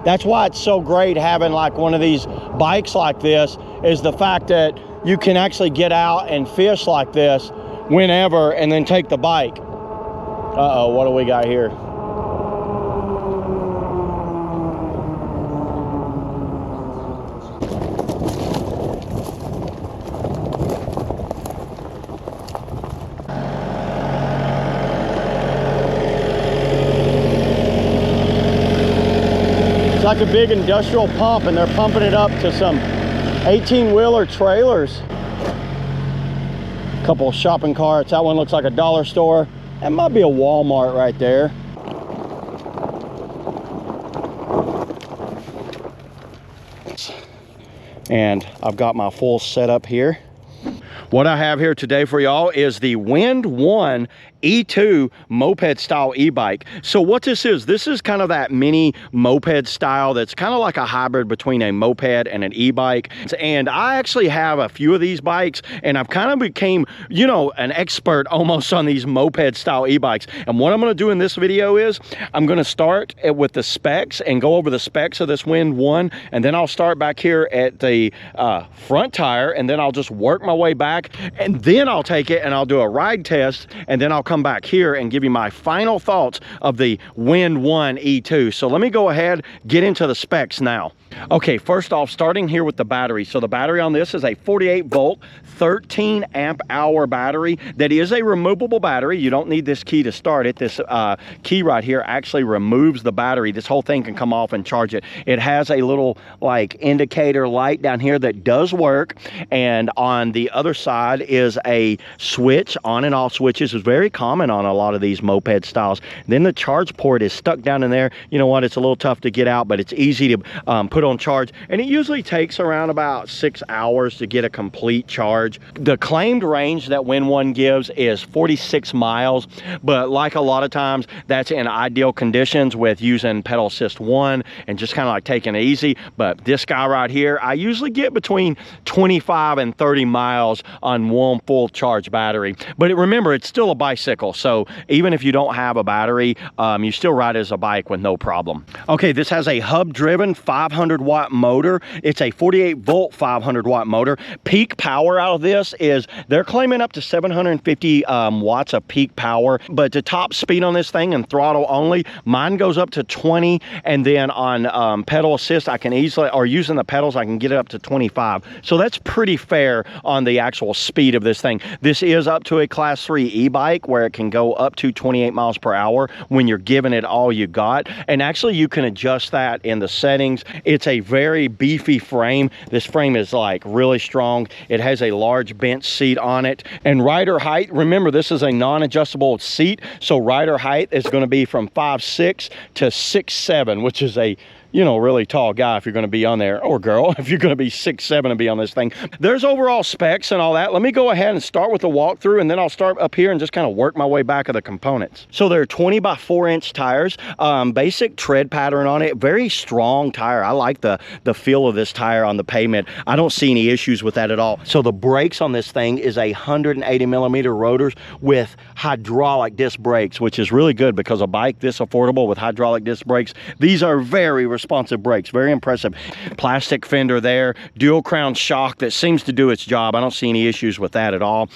That's why it's so great having like one of these bikes like this, is the fact that you can actually get out and fish like this whenever and then take the bike. Uh-oh, what do we got here? It's like a big industrial pump, and they're pumping it up to some 18-wheeler trailers. A couple of shopping carts. That one looks like a dollar store. That might be a Walmart right there. And I've got my full setup here. What I have here today for y'all is the WINDONE E2 moped style e-bike. So what this is kind of that mini moped style that's kind of like a hybrid between a moped and an e-bike. And I actually have a few of these bikes, and I've kind of became, you know, an expert almost on these moped style e-bikes. And what I'm going to do in this video is I'm going to start with the specs and go over the specs of this WINDONE, and then I'll start back here at the front tire, and then I'll just work my way back, and then I'll take it and I'll do a ride test, and then I'll come back here and give you my final thoughts of the WINDONE E2. So let me go ahead, get into the specs now. Okay, first off, starting here with the battery. So the battery on this is a 48 volt, 13 amp hour battery. That is a removable battery. You don't need this key to start it. This key right here actually removes the battery. This whole thing can come off and charge it. It has a little like indicator light down here that does work. And on the other side is a switch, on and off switches. Is very common on a lot of these moped styles. Then the charge port is stuck down in there. You know what? It's a little tough to get out, but it's easy to put on charge, and it usually takes around about 6 hours to get a complete charge. The claimed range that WINDONE gives is 46 miles, but like a lot of times, that's in ideal conditions with using pedal assist 1 and just kind of like taking it easy. But this guy right here, I usually get between 25 and 30 miles on one full charge battery. But remember, it's still a bicycle, so even if you don't have a battery, you still ride it as a bike with no problem. Okay, this has a hub driven 500 watt motor. It's a 48 volt 500 watt motor. Peak power out of this is, they're claiming up to 750 watts of peak power, but the top speed on this thing and throttle only, mine goes up to 20, and then on pedal assist I can easily, or using the pedals, I can get it up to 25. So that's pretty fair on the actual speed of this thing. This is up to a class 3 e-bike where it can go up to 28 miles per hour when you're giving it all you got, and actually you can adjust that in the settings. It's a very beefy frame. This frame is like really strong. It has a large bench seat on it, and rider height, remember this is a non-adjustable seat, so rider height is going to be from 5'6" to 6'7", which is a, you know, really tall guy if you're going to be on there, or girl if you're going to be 6'7" and be on this thing. There's overall specs and all that. Let me go ahead and start with the walkthrough, and then I'll start up here and just kind of work my way back of the components. So they're 20 by 4-inch tires, basic tread pattern on it, very strong tire. I like the feel of this tire on the pavement. I don't see any issues with that at all. So the brakes on this thing is 180 millimeter rotors with hydraulic disc brakes, which is really good because a bike this affordable with hydraulic disc brakes, these are very responsive brakes, very impressive. Plastic fender there, dual crown shock that seems to do its job. I don't see any issues with that at all.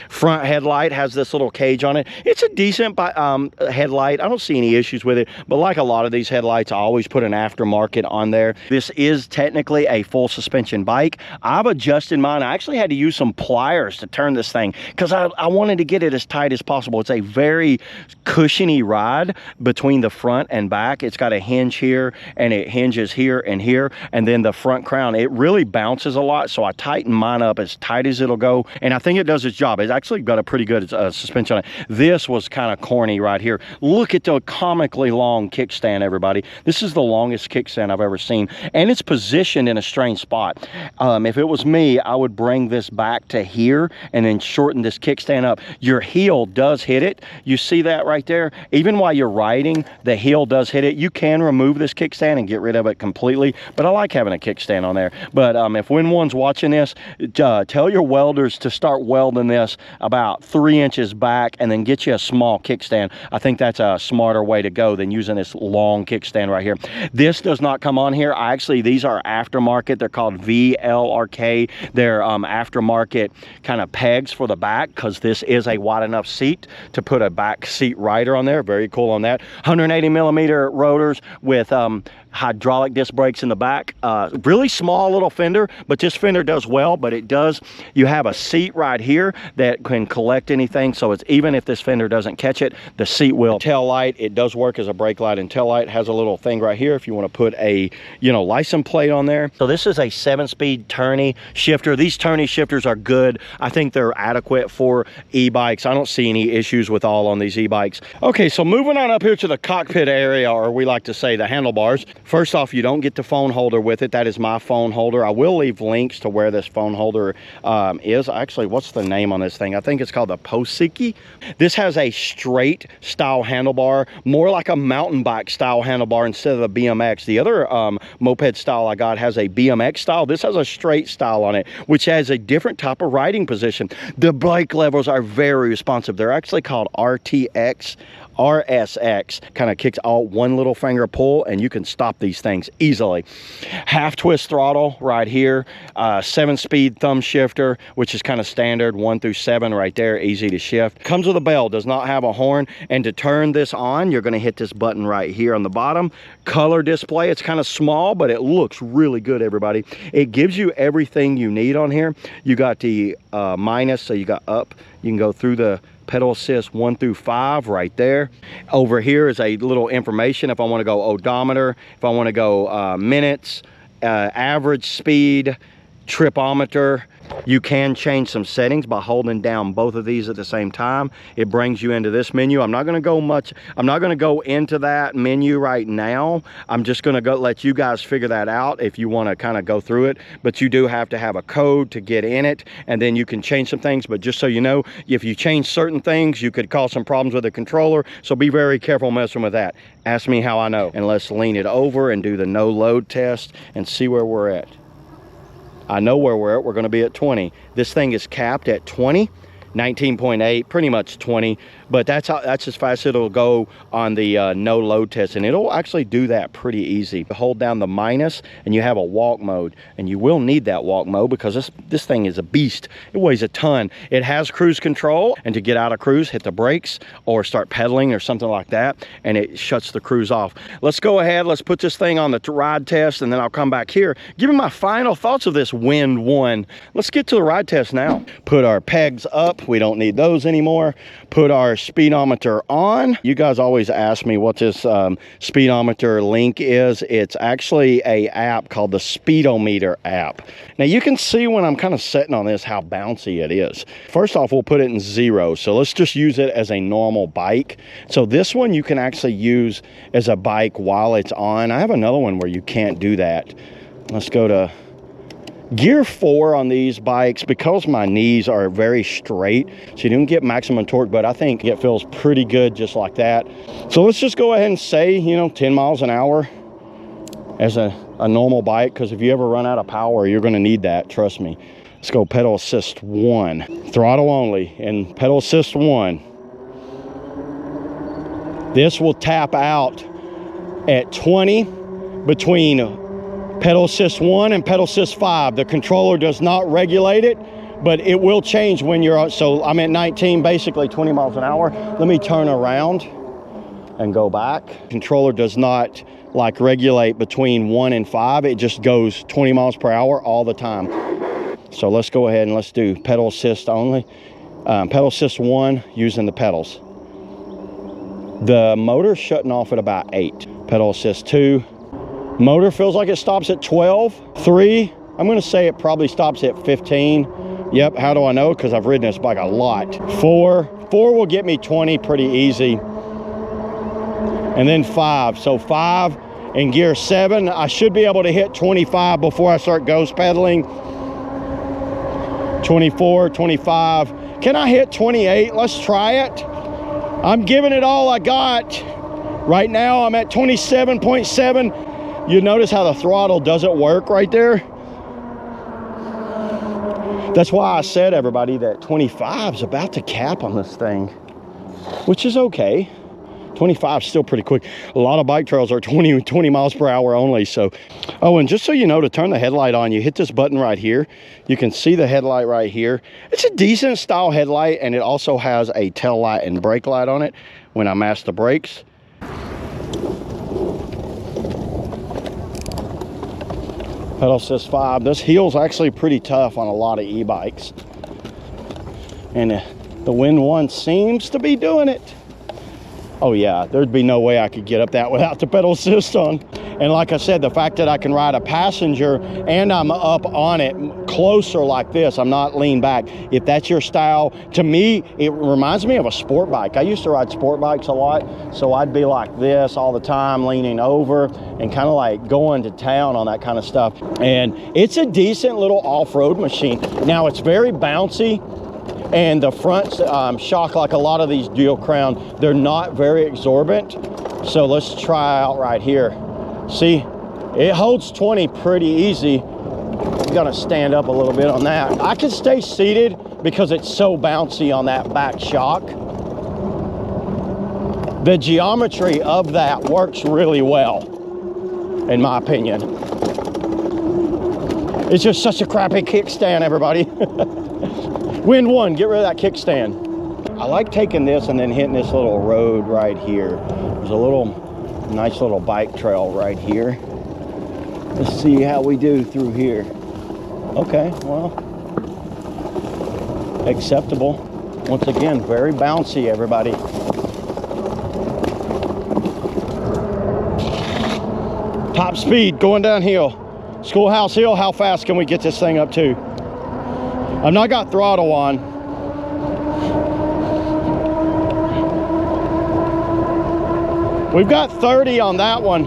Front headlight has this little cage on it. It's a decent headlight. I don't see any issues with it, but like a lot of these headlights, I always put an aftermarket on there. This is technically a full suspension bike. I've adjusted mine. I actually had to use some pliers to turn this thing because I wanted to get it as tight as possible. It's a very cushiony ride between the front and back. It's got a hinge here, and it hinges here, and then the front crown, it really bounces a lot, so I tighten mine up as tight as it'll go, and I think it does its job. It's actually got a pretty good suspension on it. This was kind of corny right here. Look at the comically long kickstand, everybody. This is the longest kickstand I've ever seen, and it's positioned in a strange spot. If it was me, I would bring this back to here and then shorten this kickstand up. Your heel does hit it. You see that right there? Even while you're riding, the heel does hit it. You can remove this kickstand and get rid of it completely, but I like having a kickstand on there. But if WINDONE's watching this, tell your welders to start welding this about 3 inches back and then get you a small kickstand. I think that's a smarter way to go than using this long kickstand right here. This does not come on here. These are aftermarket. They're called VLRK. They're aftermarket kind of pegs for the back, because this is a wide enough seat to put a back seat rider on there. Very cool on that. 180 millimeter rotors with hydraulic disc brakes in the back. Really small little fender, but this fender does well. But you have a seat right here that can collect anything, so it's even if this fender doesn't catch it, the seat will. Tail light, it does work as a brake light and tail light. Has a little thing right here if you want to put a license plate on there. So this is a 7-speed tourney shifter. These tourney shifters are good. I think they're adequate for e-bikes. I don't see any issues with all on these e-bikes. Okay, so moving on up here to the cockpit area, or we like to say the handlebars. First off, you don't get the phone holder with it. That is my phone holder. I will leave links to where this phone holder is. Actually, what's the name on this thing? I think it's called the Posiki. This has a straight style handlebar, more like a mountain bike style handlebar instead of the BMX. The other moped style I got has a BMX style. This has a straight style on it, which has a different type of riding position. The brake levers are very responsive. They're actually called RSX, kind of kicks out one little finger pull and you can stop these things easily. Half twist throttle right here, 7-speed thumb shifter, which is kind of standard, 1 through 7 right there, easy to shift. Comes with a bell, does not have a horn. And to turn this on, you're going to hit this button right here on the bottom. Color display, it's kind of small, but it looks really good, everybody. It gives you everything you need on here. You got the minus, so you got up, you can go through the pedal assist 1 through 5 right there. Over here is a little information if I want to go odometer, if I want to go minutes, average speed, tripometer. You can change some settings by holding down both of these at the same time. It brings you into this menu. I'm not going to go into that menu right now. I'm just going to let you guys figure that out if you want to kind of go through it. But you do have to have a code to get in it, and then you can change some things. But just so you know, if you change certain things, you could cause some problems with the controller. So be very careful messing with that. Ask me how I know. And let's lean it over and do the no load test and see where we're at. I know where we're at. We're going to be at 20. This thing is capped at 20, 19.8, pretty much 20. But that's as fast as it'll go on the no load test, and it'll actually do that pretty easy. Hold down the minus and you have a walk mode, and you will need that walk mode because this thing is a beast. It weighs a ton. It has cruise control, and to get out of cruise, hit the brakes or start pedaling or something like that, and it shuts the cruise off. Let's go ahead, let's put this thing on the ride test, and then I'll come back here, give you my final thoughts of this Wind 1. Let's get to the ride test now. Put our pegs up, we don't need those anymore. Put our speedometer on. You guys always ask me what this speedometer link is. It's actually a app called the Speedometer app. Now you can see when I'm kind of sitting on this how bouncy it is. First off, we'll put it in 0. So let's just use it as a normal bike. So this one you can actually use as a bike while it's on. I have another one where you can't do that. Let's go to gear 4 on these bikes, because my knees are very straight, so you don't get maximum torque, but I think it feels pretty good just like that. So let's just go ahead and say, 10 miles an hour as a normal bike, because if you ever run out of power, you're going to need that, trust me. Let's go pedal assist 1, throttle only, and pedal assist 1. This will tap out at 20 between pedal assist 1 and pedal assist 5. The controller does not regulate it, but it will change when you're, so I'm at 19, basically 20 miles an hour. Let me turn around and go back. Controller does not regulate between 1 and 5. It just goes 20 miles per hour all the time. So let's go ahead and let's do pedal assist only. Pedal assist 1 using the pedals. The motor's shutting off at about 8. Pedal assist 2. Motor feels like it stops at 12. 3, I'm going to say it probably stops at 15. Yep, how do I know? Because I've ridden this bike a lot. 4 will get me 20 pretty easy. And then 5. So 5 in gear 7, I should be able to hit 25 before I start ghost pedaling. 24, 25. Can I hit 28? Let's try it. I'm giving it all I got. Right now I'm at 27.7. You notice how the throttle doesn't work right there? That's why I said, everybody, that 25 is about to cap on this thing, which is okay. 25 is still pretty quick. A lot of bike trails are 20 miles per hour only. So, oh, and just so you know, to turn the headlight on, you hit this button right here. You can see the headlight right here. It's a decent style headlight, and it also has a tail light and brake light on it when I mash the brakes. Pedal assist 5. This heel's actually pretty tough on a lot of e-bikes, and the Wind One seems to be doing it. Oh yeah, there'd be no way I could get up that without the pedal assist on. And like I said, the fact that I can ride a passenger and I'm up on it closer like this, I'm not leaned back. If that's your style, to me, it reminds me of a sport bike. I used to ride sport bikes a lot, so I'd be like this all the time, leaning over and kind of like going to town on that kind of stuff. And it's a decent little off-road machine. Now, it's very bouncy. And the front shock, like a lot of these dual crown, they're not very exorbitant. So let's try out right here. See, it holds 20 pretty easy. I'm gonna stand up a little bit on that. I can stay seated because it's so bouncy on that back shock. The geometry of that works really well, in my opinion. It's just such a crappy kickstand, everybody. Wind One, get rid of that kickstand. I like taking this and then hitting this little road right here. There's a little nice little bike trail right here. Let's see how we do through here. Okay, well, acceptable. Once again, very bouncy, everybody. Top speed going downhill. Schoolhouse Hill, how fast can we get this thing up to? I've not got throttle on. We've got 30 on that one,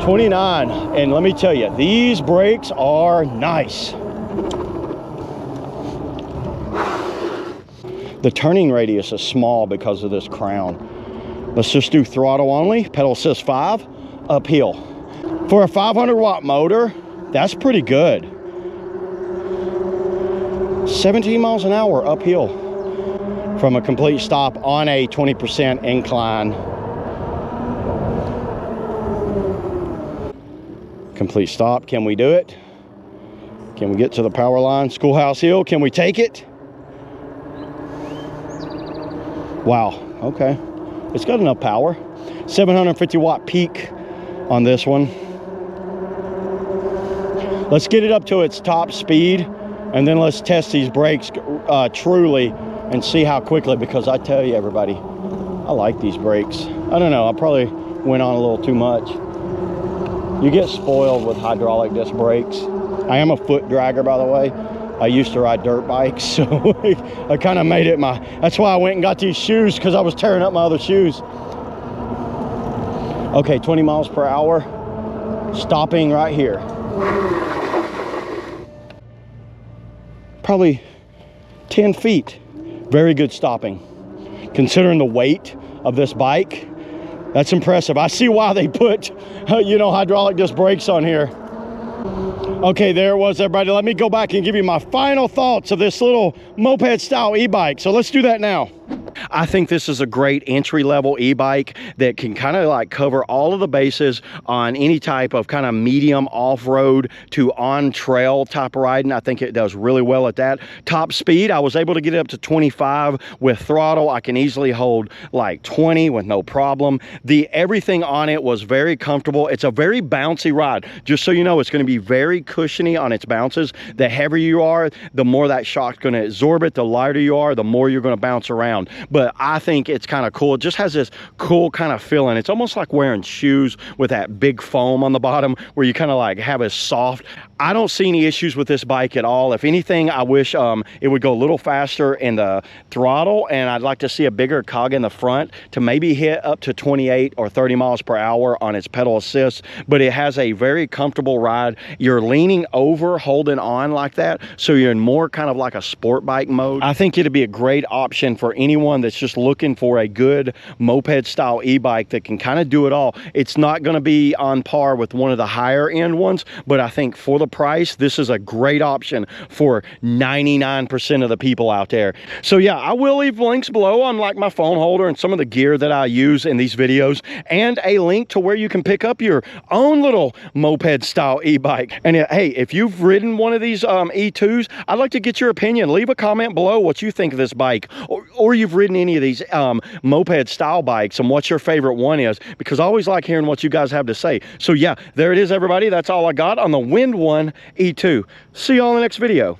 29. And let me tell you, these brakes are nice. The turning radius is small because of this crown. Let's just do throttle only, pedal assist 5, uphill. For a 500 watt motor, that's pretty good. 17 miles an hour uphill from a complete stop on a 20% incline. Complete stop, can we do it? Can we get to the power line? Schoolhouse Hill, can we take it? Wow, okay. It's got enough power. 750 watt peak on this one. Let's get it up to its top speed, and then let's test these brakes truly and see how quickly, because I tell you, everybody, I like these brakes. I don't know, I probably went on a little too much. You get spoiled with hydraulic disc brakes. I am a foot dragger, by the way. I used to ride dirt bikes, so I kind of made it my, that's why I went and got these shoes, because I was tearing up my other shoes. Okay, 20 miles per hour, stopping right here. Probably 10 feet. Very good stopping. Considering the weight of this bike, that's impressive. I see why they put, you know, hydraulic disc brakes on here. Okay, there it was, everybody. Let me go back and give you my final thoughts of this little moped style e-bike. So let's do that now. I think this is a great entry-level e-bike that can kind of like cover all of the bases on any type of kind of medium off-road to on-trail type of riding. I think it does really well at that. Top speed, I was able to get it up to 25 with throttle. I can easily hold like 20 with no problem. Everything on it was very comfortable. It's a very bouncy ride. Just so you know, it's going to be very cushiony on its bounces. The heavier you are, the more that shock's going to absorb it. The lighter you are, the more you're going to bounce around. But I think it's kind of cool. It just has this cool kind of feeling. It's almost like wearing shoes with that big foam on the bottom where you kind of like have a soft. I don't see any issues with this bike at all. If anything, I wish it would go a little faster in the throttle, and I'd like to see a bigger cog in the front to maybe hit up to 28 or 30 miles per hour on its pedal assist. But it has a very comfortable ride. You're leaning over, holding on like that, so you're in more kind of like a sport bike mode. I think it'd be a great option for anyone one that's just looking for a good moped style e-bike that can kind of do it all. It's not going to be on par with one of the higher end ones, but I think for the price, this is a great option for 99% of the people out there. So yeah, I will leave links below on like my phone holder and some of the gear that I use in these videos, and a link to where you can pick up your own little moped style e-bike. And hey, if you've ridden one of these E2s, I'd like to get your opinion. Leave a comment below what you think of this bike, or you've ridden any of these moped style bikes and what your favorite one is, because I always like hearing what you guys have to say. So yeah, there it is, everybody. That's all I got on the WINDONE E2. See you all in the next video.